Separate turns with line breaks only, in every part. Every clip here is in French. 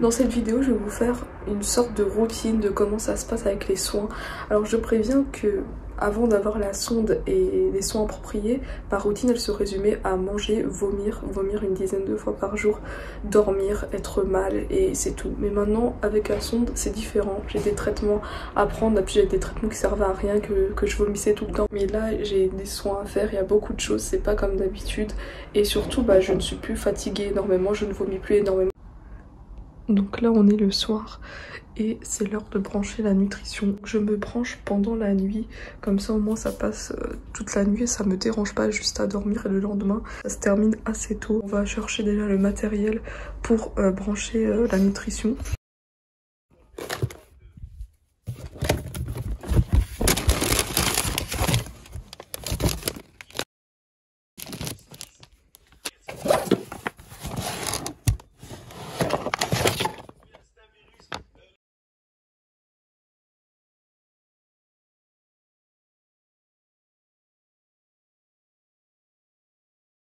Dans cette vidéo, je vais vous faire une sorte de routine de comment ça se passe avec les soins. Alors je préviens que avant d'avoir la sonde et les soins appropriés, ma routine elle se résumait à manger, vomir une dizaine de fois par jour, dormir, être mal et c'est tout. Mais maintenant avec la sonde c'est différent, j'ai des traitements à prendre, d'habitude j'ai des traitements qui servaient à rien, que je vomissais tout le temps. Mais là j'ai des soins à faire, il y a beaucoup de choses, c'est pas comme d'habitude et surtout je ne suis plus fatiguée énormément, je ne vomis plus énormément. Donc là on est le soir et c'est l'heure de brancher la nutrition. Je me branche pendant la nuit, comme ça au moins ça passe toute la nuit et ça me dérange pas juste à dormir et le lendemain ça se termine assez tôt. On va chercher déjà le matériel pour brancher la nutrition.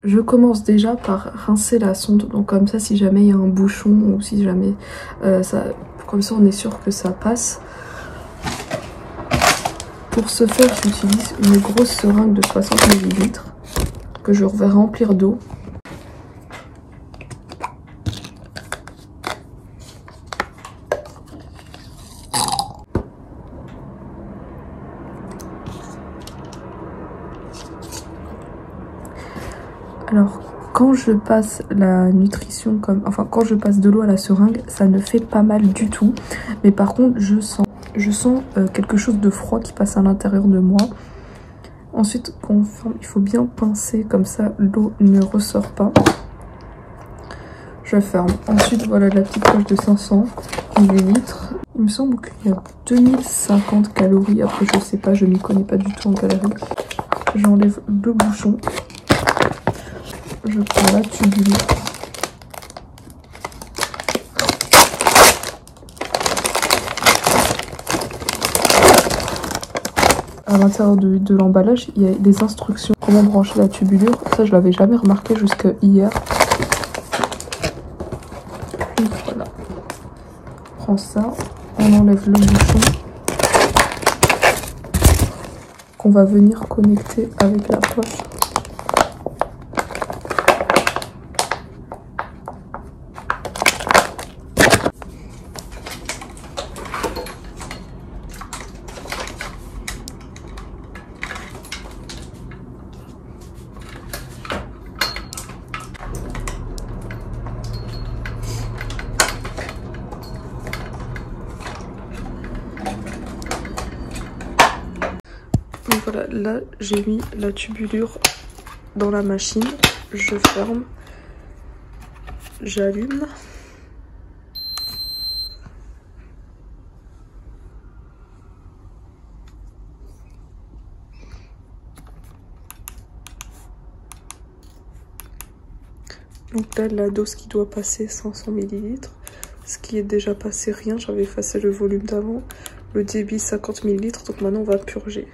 Je commence déjà par rincer la sonde, donc comme ça si jamais il y a un bouchon ou si jamais comme ça on est sûr que ça passe. Pour ce faire j'utilise une grosse seringue de 60 ml que je vais remplir d'eau. Alors quand je passe la nutrition quand je passe de l'eau à la seringue, ça ne fait pas mal du tout. Mais par contre je sens quelque chose de froid qui passe à l'intérieur de moi. Ensuite quand on ferme, il faut bien pincer comme ça l'eau ne ressort pas. Je ferme. Ensuite voilà la petite poche de 500 ml. Il me semble qu'il y a 2050 calories. Après je sais pas, je m'y connais pas du tout en calories. J'enlève le bouchon. Je prends la tubule. À l'intérieur de l'emballage, il y a des instructions comment brancher la tubulure. Ça, je l'avais jamais remarqué jusqu'à hier. Et voilà. On prend ça, on enlève le bouchon qu'on va venir connecter avec la poche. Donc voilà, là j'ai mis la tubulure dans la machine, je ferme, j'allume. Donc là la dose qui doit passer 500 ml, ce qui est déjà passé rien, j'avais effacé le volume d'avant, le débit 50 ml, donc maintenant on va purger.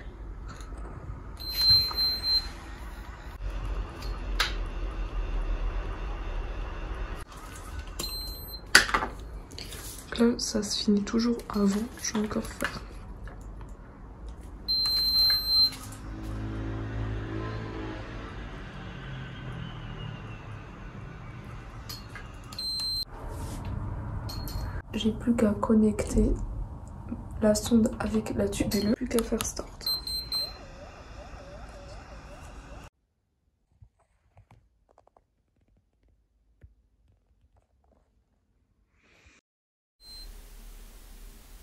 Là ça se finit toujours avant, je vais encore faire. J'ai plus qu'à connecter la sonde avec la tubulure, plus qu'à faire start.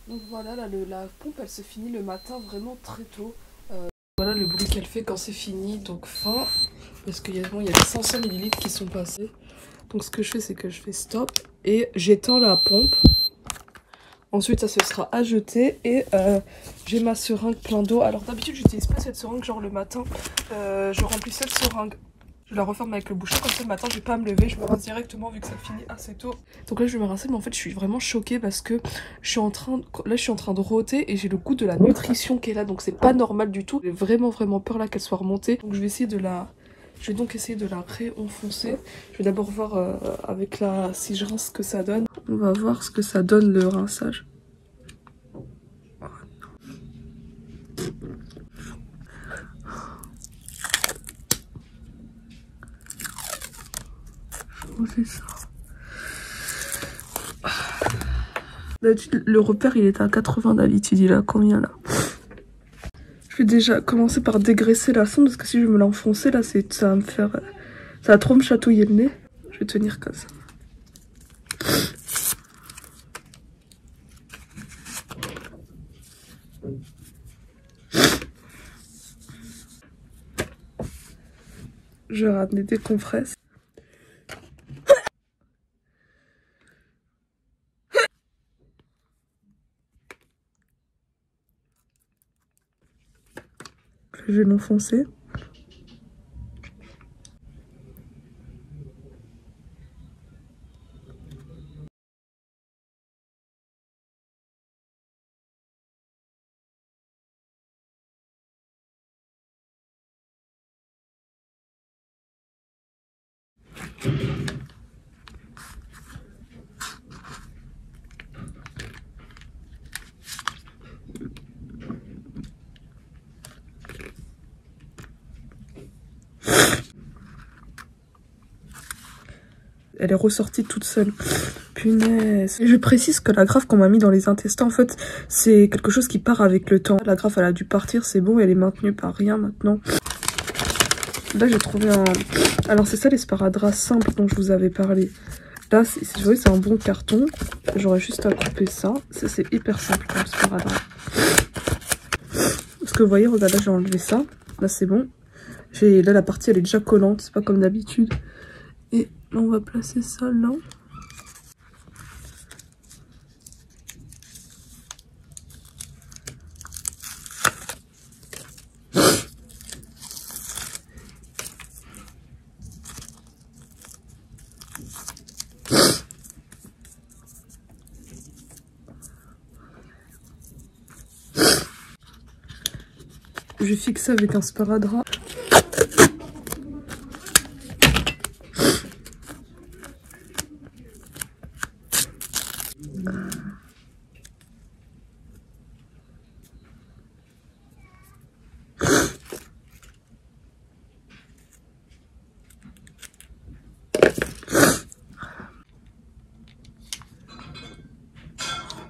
Donc voilà, là, la pompe elle se finit le matin vraiment très tôt. Voilà le bruit qu'elle fait quand c'est fini, donc fin. Parce qu'il y a les 500 ml qui sont passés. Donc ce que je fais c'est que je fais stop et j'éteins la pompe. Ensuite ça se sera à jeter et j'ai ma seringue plein d'eau. Alors d'habitude j'utilise pas cette seringue, genre le matin je remplis cette seringue. Je la referme avec le bouchon, comme ça le matin je vais pas me lever, je me rince directement vu que ça finit assez tôt. Donc là je vais me rincer mais en fait je suis vraiment choquée parce que je suis en train de rôter et j'ai le goût de la nutrition qui est là, donc c'est pas normal du tout. J'ai vraiment peur là qu'elle soit remontée. Donc je vais essayer de la Je vais donc essayer de la réenfoncer. Je vais d'abord voir avec si je rince ce que ça donne. On va voir ce que ça donne le rinçage. C'est ça. Le repère il est à 80 d'habitude, il est à combien là? Je vais déjà commencer par dégraisser la sonde parce que si je me l'enfoncer là, ça va me faire... ça va trop me chatouiller le nez. Je vais tenir comme ça. Je vais ramener des compresses. Je vais l'enfoncer. Elle est ressortie toute seule. Punaise. Et je précise que la graffe qu'on m'a mis dans les intestins, en fait, c'est quelque chose qui part avec le temps. La graffe, elle a dû partir, c'est bon, elle est maintenue par rien maintenant. Là, j'ai trouvé un... Alors, c'est ça les sparadraps simples dont je vous avais parlé. Là, c'est un bon carton. J'aurais juste à couper ça. Ça, c'est hyper simple comme sparadrap. Parce que vous voyez, regarde, là, j'ai enlevé ça. Là, c'est bon. Là, la partie, elle est déjà collante. C'est pas comme d'habitude. Et là, on va placer ça là. Je fixe ça avec un sparadrap.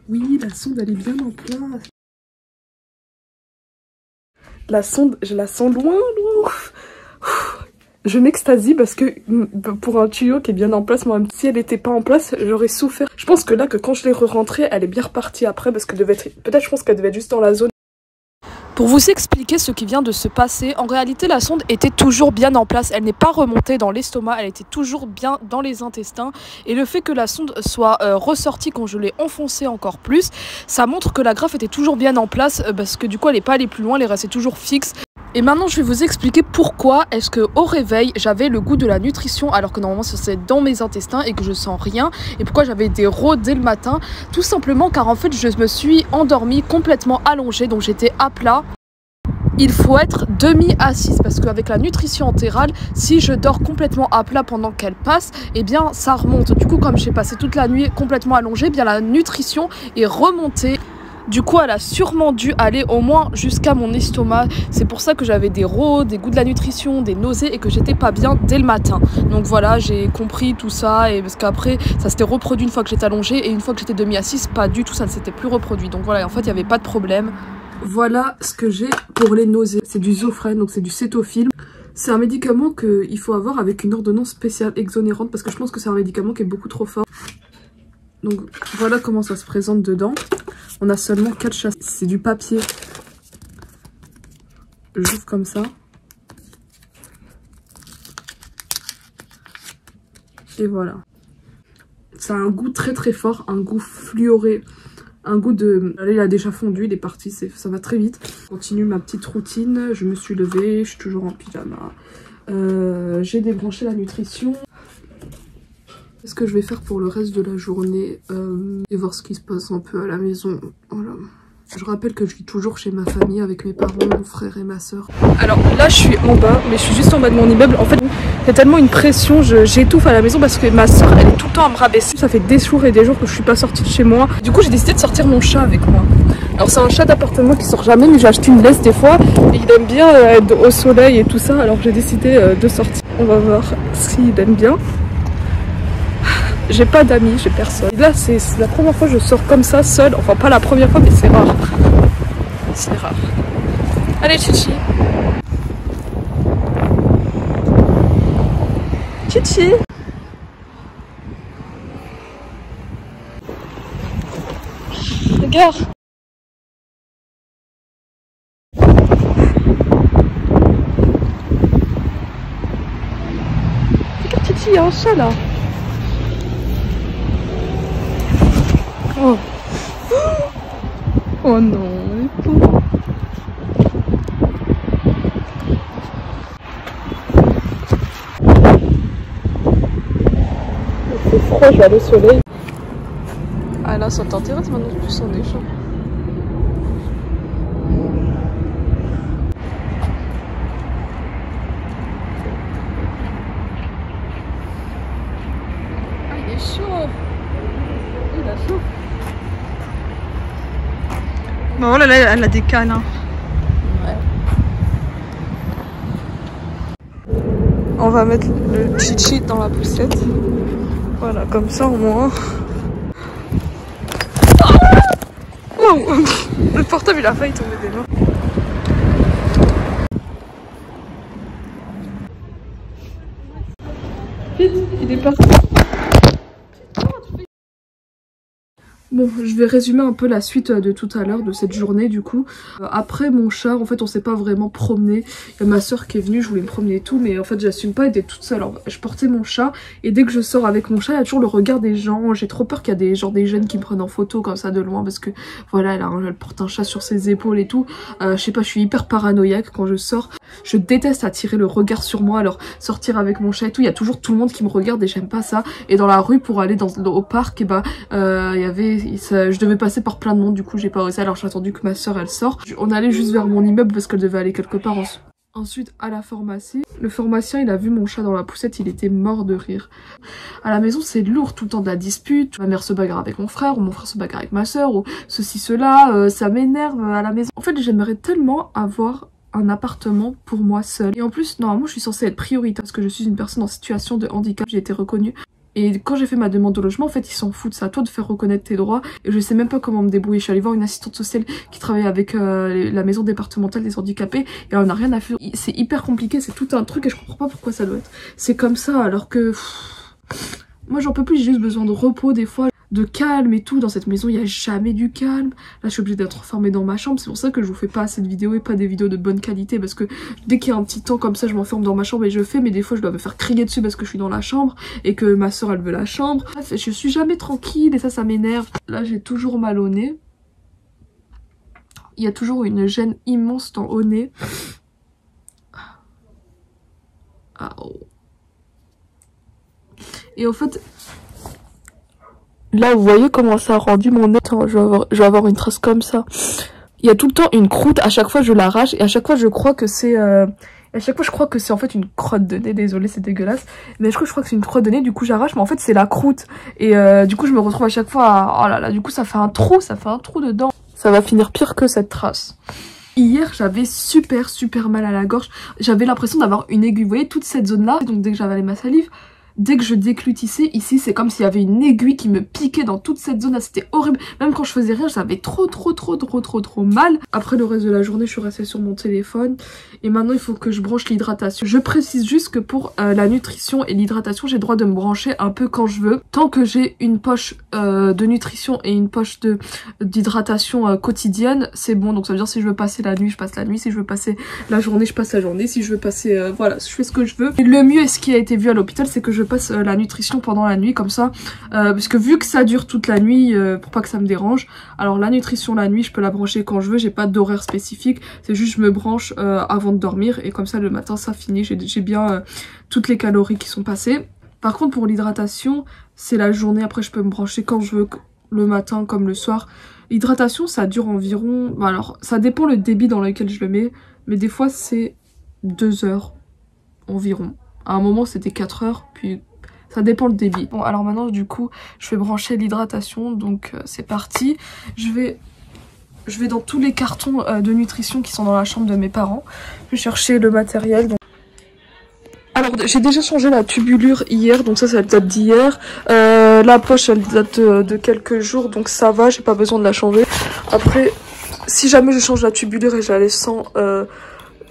Oui, la sonde, elle est bien en place. La sonde, je la sens loin, loin. Je m'extasie parce que pour un tuyau qui est bien en place, moi, même si elle n'était pas en place, j'aurais souffert. Je pense que là, que quand je l'ai re-rentrée, elle est bien repartie après parce que peut-être je pense qu'elle devait être juste dans la zone. Pour vous expliquer ce qui vient de se passer, en réalité la sonde était toujours bien en place, elle n'est pas remontée dans l'estomac, elle était toujours bien dans les intestins et le fait que la sonde soit ressortie quand je l'ai enfoncée encore plus, ça montre que la graffe était toujours bien en place parce que du coup elle n'est pas allée plus loin, elle est restée toujours fixe. Et maintenant je vais vous expliquer pourquoi est-ce qu'au réveil j'avais le goût de la nutrition alors que normalement c'est dans mes intestins et que je sens rien, et pourquoi j'avais des rôes dès le matin. Tout simplement car en fait je me suis endormie complètement allongée, donc j'étais à plat. Il faut être demi-assise parce qu'avec la nutrition entérale, si je dors complètement à plat pendant qu'elle passe, eh bien ça remonte. Du coup, comme j'ai passé toute la nuit complètement allongée, eh bien la nutrition est remontée. Du coup, elle a sûrement dû aller au moins jusqu'à mon estomac. C'est pour ça que j'avais des rôes, des goûts de la nutrition, des nausées et que j'étais pas bien dès le matin. Donc voilà, j'ai compris tout ça, et parce qu'après, ça s'était reproduit une fois que j'étais allongée et une fois que j'étais demi-assise, pas du tout, ça ne s'était plus reproduit. Donc voilà, en fait, il n'y avait pas de problème. Voilà ce que j'ai pour les nausées. C'est du Zofren, donc c'est du cétofilm. C'est un médicament qu'il faut avoir avec une ordonnance spéciale exonérante parce que je pense que c'est un médicament qui est beaucoup trop fort. Donc voilà comment ça se présente dedans. On a seulement 4 chassis. C'est du papier. J'ouvre comme ça. Et voilà. Ça a un goût très très fort, un goût fluoré. Un goût de... Là, il a déjà fondu, il est parti, ça va très vite. Je continue ma petite routine, je me suis levée, je suis toujours en pyjama. J'ai débranché la nutrition. Qu'est-ce que je vais faire pour le reste de la journée et voir ce qui se passe un peu à la maison. Voilà. Je rappelle que je vis toujours chez ma famille avec mes parents, mon frère et ma soeur. Alors là je suis en bas, mais je suis juste en bas de mon immeuble. En fait il y a tellement une pression, j'étouffe à la maison parce que ma soeur elle est tout le temps à me rabaisser. Ça fait des jours et des jours que je suis pas sortie de chez moi. Du coup j'ai décidé de sortir mon chat avec moi. Alors c'est un chat d'appartement qui sort jamais, mais j'ai acheté une laisse des fois. Et il aime bien être au soleil et tout ça, alors j'ai décidé de sortir. On va voir s'il aime bien. J'ai pas d'amis, j'ai personne. Et là c'est la première fois que je sors comme ça seule. Enfin pas la première fois mais c'est rare. C'est rare. Allez Chichi. Chichi. Regarde. Regarde Chichi, il y a un chat là. Oh, oh non, les pauvres. C'est froid, je vais aller au soleil. Ah là, ça t'intéresse maintenant plus on est chaud. Ah, il est chaud. Il a chaud. Oh là là, elle a des câlins. Ouais. On va mettre le chichi dans la poussette. Voilà, comme ça au moins. Oh, le portable il a failli tomber des mains. Vite, il est parti. Bon, je vais résumer un peu la suite de tout à l'heure, de cette journée du coup. Après mon chat, en fait on s'est pas vraiment promené. Il y a ma soeur qui est venue, je voulais me promener et tout, mais en fait j'assume pas d'être toute seule. Alors, je portais mon chat et dès que je sors avec mon chat, il y a toujours le regard des gens. J'ai trop peur qu'il y a des jeunes qui me prennent en photo comme ça de loin parce que voilà, elle porte un chat sur ses épaules et tout. Je sais pas, je suis hyper paranoïaque quand je sors. Je déteste attirer le regard sur moi, alors sortir avec mon chat et tout, il y a toujours tout le monde qui me regarde et j'aime pas ça. Et dans la rue pour aller au parc, et il y avait je devais passer par plein de monde, du coup j'ai pas osé, alors j'ai attendu que ma soeur elle sort. On allait juste vers mon immeuble parce qu'elle devait aller quelque part. Ensuite à la pharmacie, le pharmacien il a vu mon chat dans la poussette, il était mort de rire. À la maison c'est lourd, tout le temps de la dispute, ma mère se bagarre avec mon frère ou mon frère se bagarre avec ma soeur ou ceci cela, ça m'énerve à la maison. En fait j'aimerais tellement avoir un appartement pour moi seule. Et en plus normalement je suis censée être prioritaire parce que je suis une personne en situation de handicap, j'ai été reconnue. Et quand j'ai fait ma demande de logement, en fait, ils s'en foutent. C'est à toi de faire reconnaître tes droits. Et je sais même pas comment me débrouiller. Je suis allée voir une assistante sociale qui travaille avec la maison départementale des handicapés. Et elle en a rien à faire. C'est hyper compliqué. C'est tout un truc et je comprends pas pourquoi ça doit être. C'est comme ça alors que... moi, j'en peux plus. J'ai juste besoin de repos des fois. De calme et tout. Dans cette maison il n'y a jamais du calme. Là je suis obligée d'être enfermée dans ma chambre, c'est pour ça que je vous fais pas assez de vidéos et pas des vidéos de bonne qualité, parce que dès qu'il y a un petit temps comme ça je m'enferme dans ma chambre et je fais, mais des fois je dois me faire crier dessus parce que je suis dans la chambre et que ma soeur elle veut la chambre. Bref, je suis jamais tranquille et ça m'énerve. Là j'ai toujours mal au nez, il y a toujours une gêne immense dans au nez. Ah, oh. Et en fait là, vous voyez comment ça a rendu mon nez. Attends, je vais avoir une trace comme ça. Il y a tout le temps une croûte. À chaque fois, je l'arrache. Et à chaque fois, je crois que c'est... à chaque fois, je crois que c'est en fait une crotte de nez. Désolée, c'est dégueulasse. Mais je crois que c'est une crotte de nez. Du coup, j'arrache. Mais en fait, c'est la croûte. Et du coup, je me retrouve à chaque fois à... oh là là, du coup, ça fait un trou. Ça fait un trou dedans. Ça va finir pire que cette trace. Hier, j'avais super mal à la gorge. J'avais l'impression d'avoir une aiguille. Vous voyez, toute cette zone-là. Donc, dès que j'avalais ma salive... dès que je déglutissais, ici c'est comme s'il y avait une aiguille qui me piquait dans toute cette zone là, c'était horrible. Même quand je faisais rien, j'avais trop mal. Après le reste de la journée, je suis restée sur mon téléphone. Et maintenant il faut que je branche l'hydratation. Je précise juste que pour la nutrition et l'hydratation, j'ai le droit de me brancher un peu quand je veux. Tant que j'ai une poche de nutrition et une poche d'hydratation quotidienne, c'est bon. Donc ça veut dire si je veux passer la nuit, je passe la nuit. Si je veux passer la journée, je passe la journée. Si je veux passer... voilà, je fais ce que je veux. Et le mieux, et ce qui a été vu à l'hôpital, c'est que je passe la nutrition pendant la nuit comme ça, parce que vu que ça dure toute la nuit, pour pas que ça me dérange, alors la nutrition la nuit je peux la brancher quand je veux, j'ai pas d'horaire spécifique, c'est juste je me branche avant de dormir et comme ça le matin ça finit, j'ai bien toutes les calories qui sont passées. Par contre pour l'hydratation c'est la journée, après je peux me brancher quand je veux, le matin comme le soir. L'hydratation ça dure environ, bah alors ça dépend le débit dans lequel je le mets, mais des fois c'est 2 heures environ. À un moment c'était 4 heures, puis ça dépend le débit. Bon alors maintenant du coup je vais brancher l'hydratation, donc c'est parti. Je vais dans tous les cartons de nutrition qui sont dans la chambre de mes parents. Je vais chercher le matériel. Donc... Alors j'ai déjà changé la tubulure hier, donc ça date d'hier. La poche elle date de quelques jours, donc ça va, j'ai pas besoin de la changer. Après, si jamais je change la tubulure et je la laisse sans...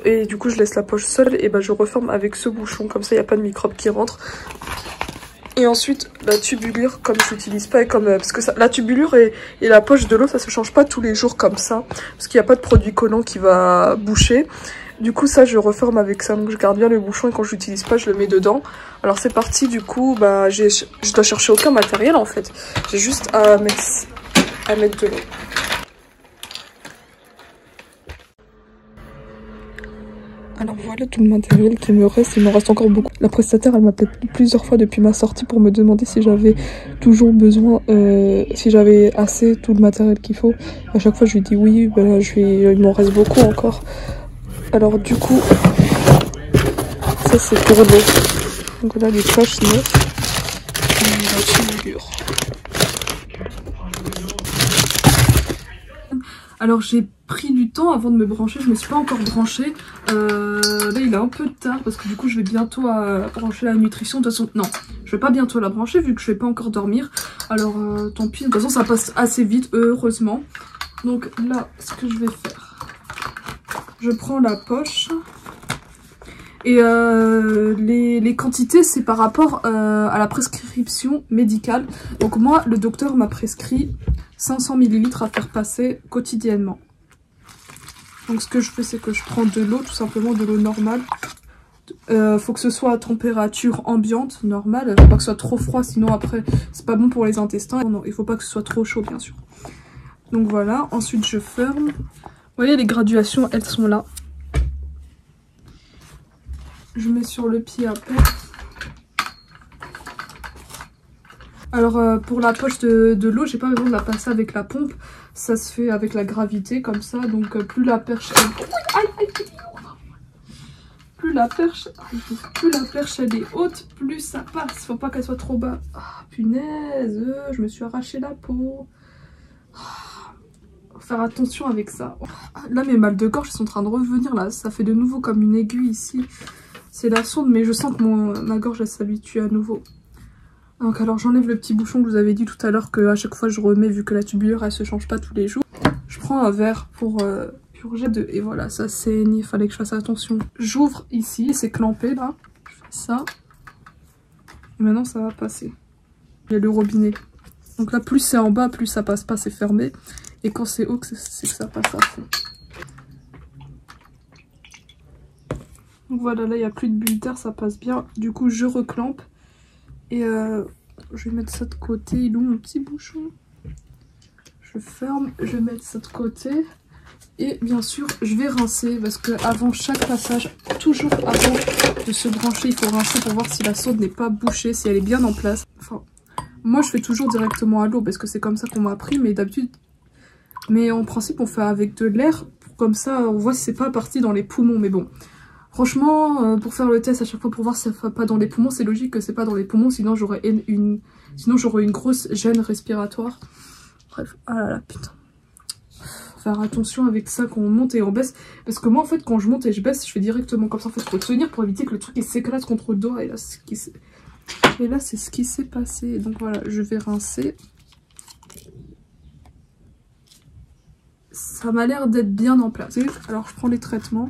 et du coup je laisse la poche seule, et ben je referme avec ce bouchon, comme ça il n'y a pas de microbes qui rentrent. Et ensuite la tubulure, comme je l'utilise pas, et comme parce que ça, la tubulure et la poche de l'eau ça se change pas tous les jours comme ça, parce qu'il n'y a pas de produit collant qui va boucher. Du coup ça je referme avec ça, donc je garde bien le bouchon et quand je l'utilise pas je le mets dedans. Alors c'est parti, du coup bah je dois chercher aucun matériel en fait, j'ai juste à mettre de l'eau. Alors voilà tout le matériel qui me reste, il me reste encore beaucoup. La prestataire elle m'appelle plusieurs fois depuis ma sortie pour me demander si j'avais toujours besoin, si j'avais assez tout le matériel qu'il faut. À chaque fois je lui dis oui, ben, il m'en reste beaucoup encore. Alors du coup, ça c'est pour l'eau. Donc là les poches neuves et la tubulure. Alors j'ai pris du temps avant de me brancher, je me suis pas encore branchée. Là il est un peu tard parce que du coup je vais bientôt brancher la nutrition. De toute façon, non, je vais pas bientôt la brancher vu que je vais pas encore dormir. Alors tant pis, de toute façon ça passe assez vite, heureusement. Donc là, ce que je vais faire, je prends la poche. Et les quantités c'est par rapport à la prescription médicale. Donc moi le docteur m'a prescrit 500 ml à faire passer quotidiennement. Donc ce que je fais c'est que je prends de l'eau, tout simplement de l'eau normale. Faut que ce soit à température ambiante, normale. Faut pas que ce soit trop froid sinon après c'est pas bon pour les intestins. Non, il faut pas que ce soit trop chaud bien sûr. Donc voilà, ensuite je ferme. Vous voyez les graduations elles sont là. Je mets sur le pied après. Alors pour la poche de l'eau, j'ai pas besoin de la passer avec la pompe. Ça se fait avec la gravité comme ça. Donc plus la perche plus la perche elle est haute, plus ça passe. Faut pas qu'elle soit trop bas. Ah punaise, je me suis arraché la peau. Faut faire attention avec ça. Là mes mal de gorge sont en train de revenir là. Ça fait de nouveau comme une aiguille ici. C'est la sonde, mais je sens que ma gorge elle s'habitue à nouveau. Donc alors j'enlève le petit bouchon que je vous avais dit tout à l'heure que à chaque fois je remets vu que la tubulure elle se change pas tous les jours. Je prends un verre pour purger et voilà ça saigne, il fallait que je fasse attention. J'ouvre ici, c'est clampé là, je fais ça. Et maintenant ça va passer. Il y a le robinet. Donc là plus c'est en bas, plus ça passe pas, c'est fermé. Et quand c'est haut, c'est que ça passe à fond. Donc voilà, là il n'y a plus de bulles d'air, ça passe bien. Du coup je reclampe. Et je vais mettre ça de côté. Il est où mon petit bouchon? Je ferme, je vais mettre ça de côté. Et bien sûr je vais rincer parce que avant chaque passage, toujours avant de se brancher, il faut rincer pour voir si la sonde n'est pas bouchée, si elle est bien en place. Enfin, moi je fais toujours directement à l'eau parce que c'est comme ça qu'on m'a appris, mais d'habitude... Mais en principe on fait avec de l'air, comme ça on voit si c'est pas parti dans les poumons, mais bon... Franchement, pour faire le test à chaque fois pour voir si ça ne va pas dans les poumons, c'est logique que c'est pas dans les poumons, sinon j'aurais une grosse gêne respiratoire. Bref, ah là là, putain. Faut faire attention avec ça quand on monte et on baisse. Parce que moi, en fait, quand je monte et je baisse, je fais directement comme ça. En fait, faut tenir pour éviter que le truc s'éclate contre le doigt. Et là, c'est ce qui s'est passé. Donc voilà, je vais rincer. Ça m'a l'air d'être bien en place. Alors, je prends les traitements.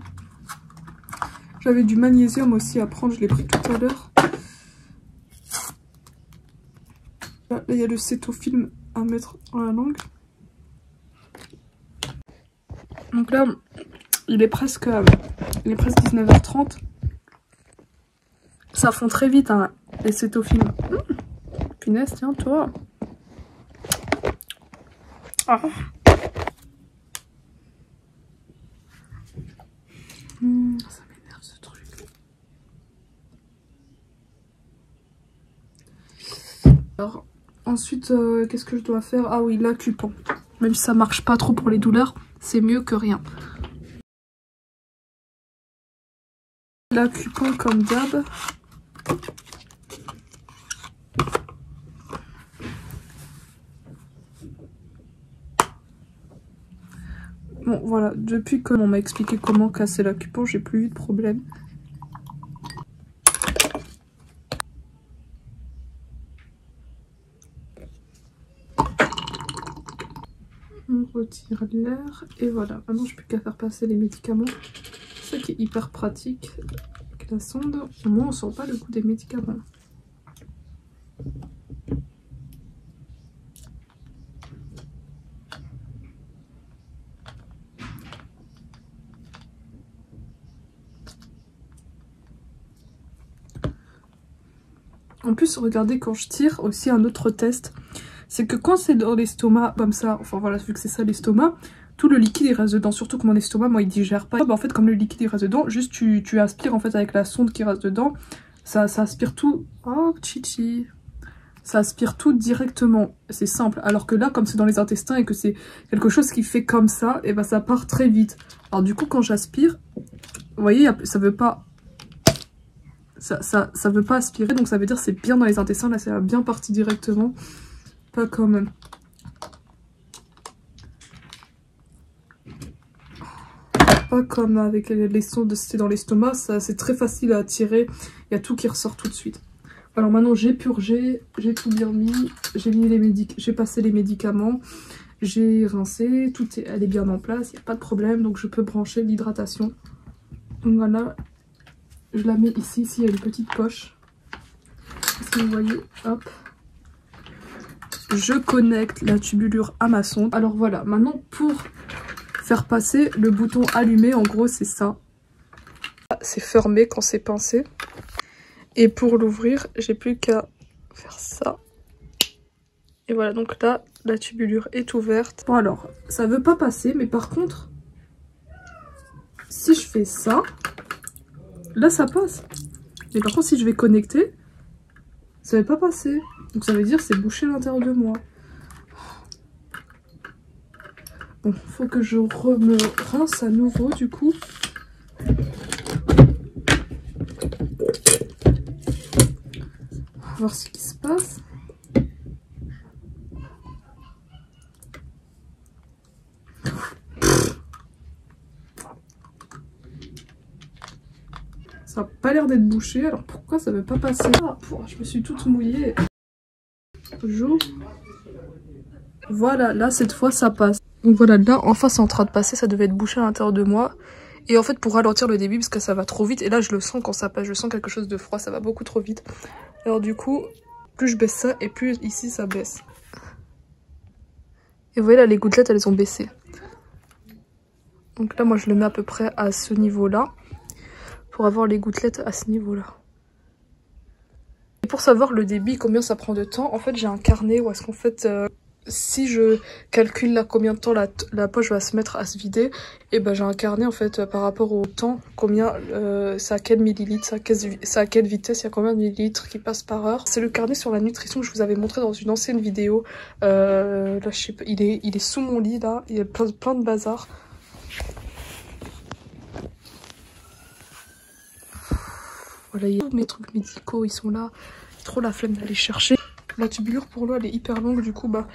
J'avais du magnésium aussi à prendre, je l'ai pris tout à l'heure. Là, il y a le cétofilm à mettre dans la langue. Donc là, il est presque 19h30. Ça fond très vite, hein, les cétofilms. Punaise, tiens, toi. Ah. Ça m'énerve ce truc. Alors, Ensuite, qu'est-ce que je dois faire? Ah oui, l'acupan. Même si ça marche pas trop pour les douleurs, c'est mieux que rien. L'acupan comme d'hab. Bon voilà, depuis qu'on m'a expliqué comment casser l'acupan, j'ai plus eu de problème. On retire l'air et voilà, maintenant je n'ai plus qu'à faire passer les médicaments. Ce qui est hyper pratique avec la sonde, au moins on sent pas le goût des médicaments. En plus, regardez, quand je tire, aussi un autre test, c'est que quand c'est dans l'estomac, comme ça, enfin voilà, vu que c'est ça l'estomac, tout le liquide il reste dedans, surtout que mon estomac, moi il digère pas. Bah, en fait, comme le liquide il reste dedans, juste tu aspires en fait avec la sonde qui reste dedans, ça aspire tout. Oh, chichi. Ça aspire tout directement, c'est simple. Alors que là, comme c'est dans les intestins et que c'est quelque chose qui fait comme ça, et ben ça part très vite. Alors du coup, quand j'aspire, vous voyez, ça veut pas... Ça veut pas aspirer, donc ça veut dire c'est bien dans les intestins. Là, ça va bien parti directement. Pas comme... Pas comme avec les sondes, c'était dans l'estomac. C'est très facile à tirer. Il y a tout qui ressort tout de suite. Alors maintenant, j'ai purgé, j'ai tout bien mis. J'ai passé les médicaments. J'ai rincé. Elle est bien en place, il n'y a pas de problème. Donc je peux brancher l'hydratation. Donc voilà. Je la mets ici, ici il y a une petite poche. Si vous voyez, hop. Je connecte la tubulure à ma sonde. Alors voilà, maintenant pour faire passer le bouton allumé, en gros c'est ça. C'est fermé quand c'est pincé. Et pour l'ouvrir, j'ai plus qu'à faire ça. Et voilà, donc là, la tubulure est ouverte. Bon alors, ça veut pas passer, mais par contre, si je fais ça... Là ça passe. Mais par contre si je vais connecter, ça va pas passer. Donc ça veut dire c'est bouché à l'intérieur de moi. Bon, faut que je me rince à nouveau du coup. On va voir ce qui se passe. Ça n'a pas l'air d'être bouché, alors pourquoi ça veut pas passer? Ah, je me suis toute mouillée. Bonjour. Voilà, là cette fois ça passe. Donc voilà, là enfin c'est en train de passer, ça devait être bouché à l'intérieur de moi. Et en fait pour ralentir le débit, parce que ça va trop vite, et là je le sens quand ça passe, je sens quelque chose de froid, ça va beaucoup trop vite. Alors du coup, plus je baisse ça, et plus ici ça baisse. Et vous voyez là, les gouttelettes elles ont baissé. Donc là moi je le mets à peu près à ce niveau-là. Pour avoir les gouttelettes à ce niveau-là. Et pour savoir le débit, combien ça prend de temps, en fait j'ai un carnet où est-ce qu'en fait, si je calcule là combien de temps la poche va se mettre à se vider, et ben j'ai un carnet en fait par rapport au temps, combien, c'est à quel millilitre, c'est à quelle vitesse, il y a combien de millilitres qui passent par heure. C'est le carnet sur la nutrition que je vous avais montré dans une ancienne vidéo. Là je sais pas, il est sous mon lit là, il y a plein de bazar. Voilà, tous mes trucs médicaux, ils sont là. Trop la flemme d'aller chercher. La tubulure pour l'eau, elle est hyper longue. Du coup, bah,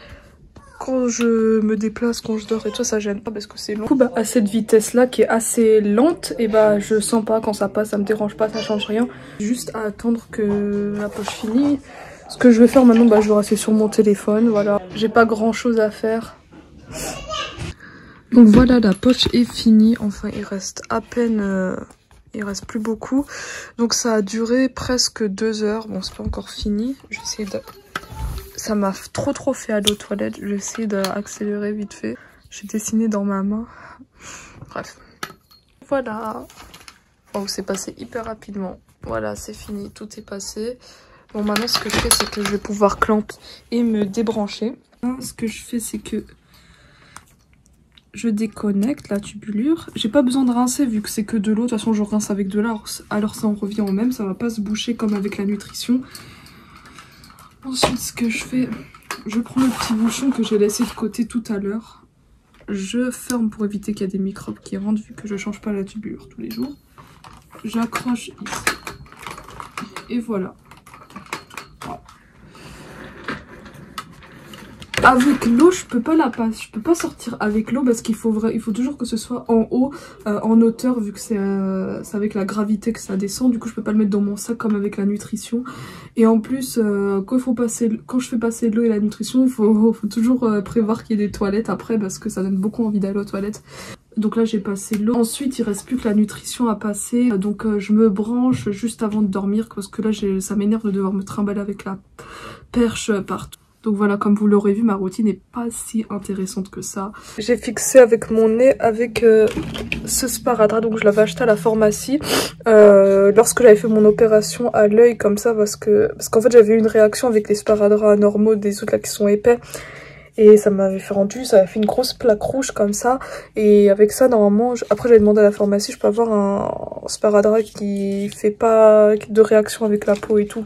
quand je me déplace, quand je dors et tout ça gêne pas parce que c'est long. Du coup, bah, à cette vitesse-là qui est assez lente, et bah, je sens pas quand ça passe, ça me dérange pas, ça change rien. Juste à attendre que la poche finisse. Ce que je vais faire maintenant, bah, je vais rester sur mon téléphone. Voilà, j'ai pas grand chose à faire. Donc voilà, la poche est finie. Enfin, il reste à peine. Il reste plus beaucoup. Donc ça a duré presque 2 heures. Bon, c'est pas encore fini. J'essaie de... Ça m'a trop fait aller aux toilettes. J'essaie d'accélérer vite fait. J'ai dessiné dans ma main. Bref. Voilà. Oh, c'est passé hyper rapidement. Voilà, c'est fini. Tout est passé. Bon, maintenant, ce que je fais, c'est que je vais pouvoir clamper et me débrancher. Ce que je fais, c'est que je déconnecte la tubulure. J'ai pas besoin de rincer vu que c'est que de l'eau. De toute façon, je rince avec de l'eau. Alors ça en revient au même. Ça va pas se boucher comme avec la nutrition. Ensuite, ce que je fais, Je prends le petit bouchon que j'ai laissé de côté tout à l'heure. Je ferme pour éviter qu'il y ait des microbes qui rentrent vu que je change pas la tubulure tous les jours. J'accroche ici. Et voilà. Avec l'eau, je peux pas sortir avec l'eau parce qu'il faut toujours que ce soit en haut, en hauteur, vu que c'est avec la gravité que ça descend. Du coup, je peux pas le mettre dans mon sac comme avec la nutrition. Et en plus, quand je fais passer l'eau et la nutrition, il faut toujours prévoir qu'il y ait des toilettes après parce que ça donne beaucoup envie d'aller aux toilettes. Donc là, j'ai passé l'eau. Ensuite, il reste plus que la nutrition à passer. Donc je me branche juste avant de dormir parce que là, ça m'énerve de devoir me trimballer avec la perche partout. Donc voilà, comme vous l'aurez vu, ma routine n'est pas si intéressante que ça. J'ai fixé avec mon nez avec ce sparadrap, donc je l'avais acheté à la pharmacie lorsque j'avais fait mon opération à l'œil comme ça parce qu'en fait j'avais eu une réaction avec les sparadraps normaux des autres là qui sont épais. Et ça m'avait fait une grosse plaque rouge comme ça. Et avec ça, normalement, après j'avais demandé à la pharmacie, je peux avoir un sparadrap qui fait pas de réaction avec la peau et tout,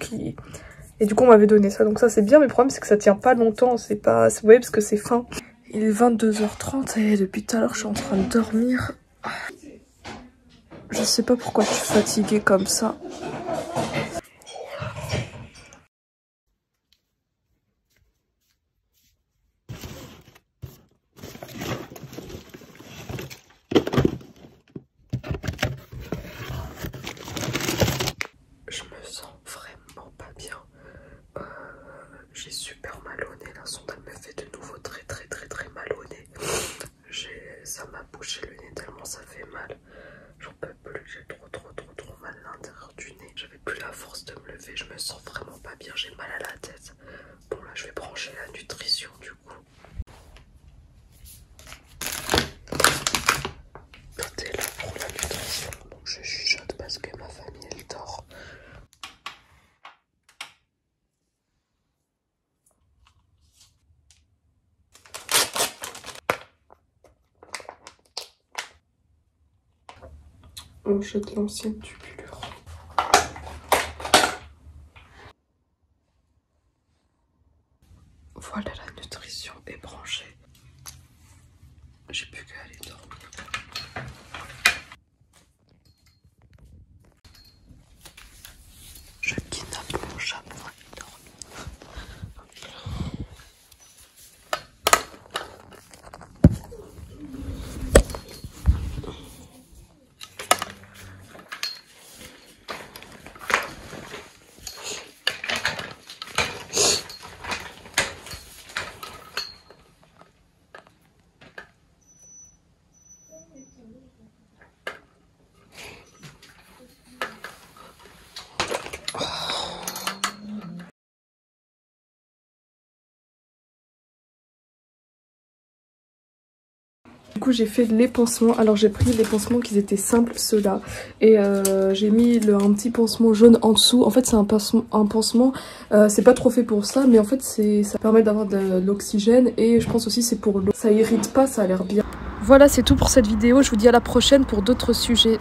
Et du coup on m'avait donné ça, donc ça c'est bien, mais le problème c'est que ça tient pas longtemps, vous voyez, parce que c'est fin. Il est 22h30 et depuis tout à l'heure je suis en train de dormir. Je sais pas pourquoi je suis fatiguée comme ça. Je me sens vraiment pas bien. J'ai super mal au nez, la sonde elle me fait de nouveau très mal au nez. Ça m'a bouché le nez tellement ça fait mal. J'en peux plus, j'ai trop mal à l'intérieur du nez. J'avais plus la force de me lever, je me sens vraiment pas bien, j'ai mal à la tête. Bon là je vais brancher la nutrition du coup. Tout est là pour la nutrition, donc je chuchote parce que ma famille elle dort. On jette l'ancienne tubulure. Voilà, la nutrition est branchée. J'ai plus qu'à aller dormir. Je kidnappe mon chat pour aller dormir. Du coup j'ai fait les pansements, alors j'ai pris les pansements qui étaient simples, ceux-là, et j'ai mis un petit pansement jaune en dessous. En fait c'est un pansement, c'est pas trop fait pour ça, mais en fait ça permet d'avoir de l'oxygène et je pense aussi c'est pour l'eau. Ça irrite pas, ça a l'air bien. Voilà, c'est tout pour cette vidéo, je vous dis à la prochaine pour d'autres sujets.